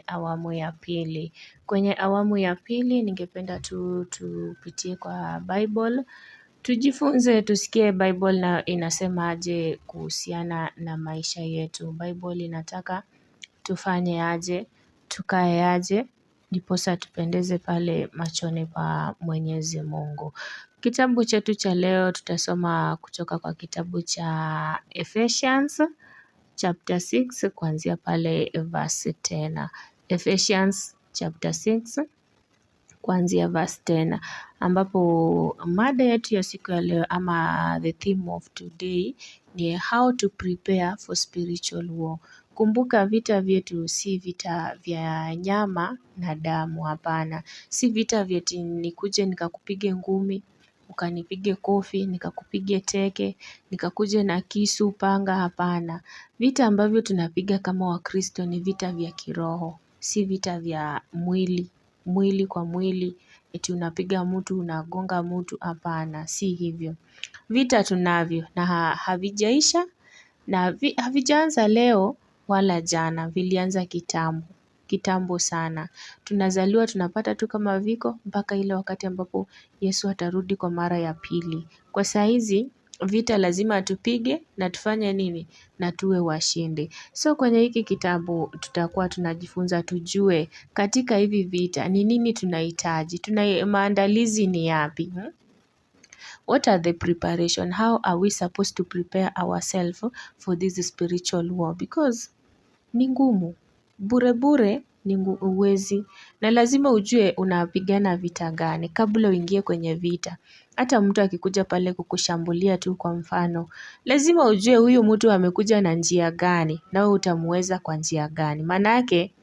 Awamu ya pili. Kwenye awamu ya pili ningependa tupitie kwa Bible. Tujifunze tusikie Bible na inasema aje kuhusiana na maisha yetu. Bible inataka tufanye aje, tukae aje, ndiposa tupendeze pale machoni pa Mwenyezi Mungu. Kitabu chetu cha leo tutasoma kutoka kwa kitabu cha Ephesians chapter 6 kuanzia pale verse 10. Ephesians chapter 6 kuanzia verse 10, ambapo mada yetu ya siku ya leo ama the theme of today ni how to prepare for spiritual war. Kumbuka vita vyetu si vita vya nyama na damu, hapana. Si vita vya nikuje nikakupige ngumi, ukanipige kofi, nikakupige teke, nikakuje na kisu, panga, hapana. Vita ambavyo tunapiga kama Wakristo ni vita vya kiroho, si vita vya mwili kwa mwili, eti unapiga mtu, unagonga mtu, hapana, si hivyo. Vita tunavyo na havijaisha na havijaanza leo wala jana, vilianza kitambo sana. Tunazaliwa tunapata tu kama viko mpaka ile wakati ambapo Yesu atarudi kwa mara ya pili. Kwa saa hizi vita lazima tupige na tufanye nini? Na tuwe washindi. So kwenye hiki kitabu tutakuwa tunajifunza tujue katika hivi vita ni nini tunahitaji. Maandalizi ni yapi? What are the preparation? How are we supposed to prepare ourselves for this spiritual war? Because ni ngumu. Bure ni uwezi. Na lazima ujue unapigana vita gani kabla uingie kwenye vita. Hata mtu akikuja pale kukushambulia tu kwa mfano, lazima ujue huyu mtu amekuja na njia gani na wewe utamuweza kwa njia gani. Manake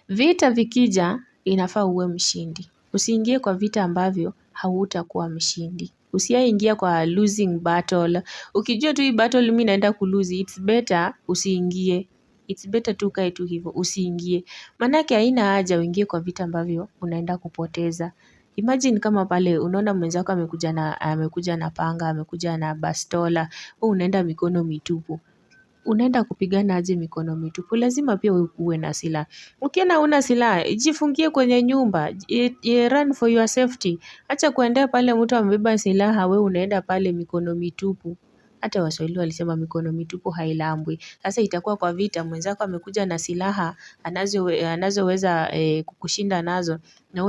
vita vikija inafaa uwe mshindi. Usiingie kwa vita ambavyo hautakuwa mshindi. Usiingia kwa losing battle. Ukijua tu hii battle mimi naenda kulose, it's better usiingie. It's better tu kae tu hivyo, usiingie. Manake haina haja uingie kwa vita ambavyo unaenda kupoteza. Imagine kama pale unaona mwenzako amekuja na panga, amekuja na bastola, wewe unaenda mikono mitupu. Unaenda kupigana aje mikono mitupu? Lazima pia uwe na silaha. Ukiona huna silaha, jifungie kwenye nyumba, run for your safety. Acha kuendea pale mtu amebeba silaha, wewe unaenda pale mikono mitupu. Hata Waswahili walisema mikono mitupu hailambwi. Sasa itakuwa kwa vita mwenzako amekuja na silaha anazoweza kukushinda nazo na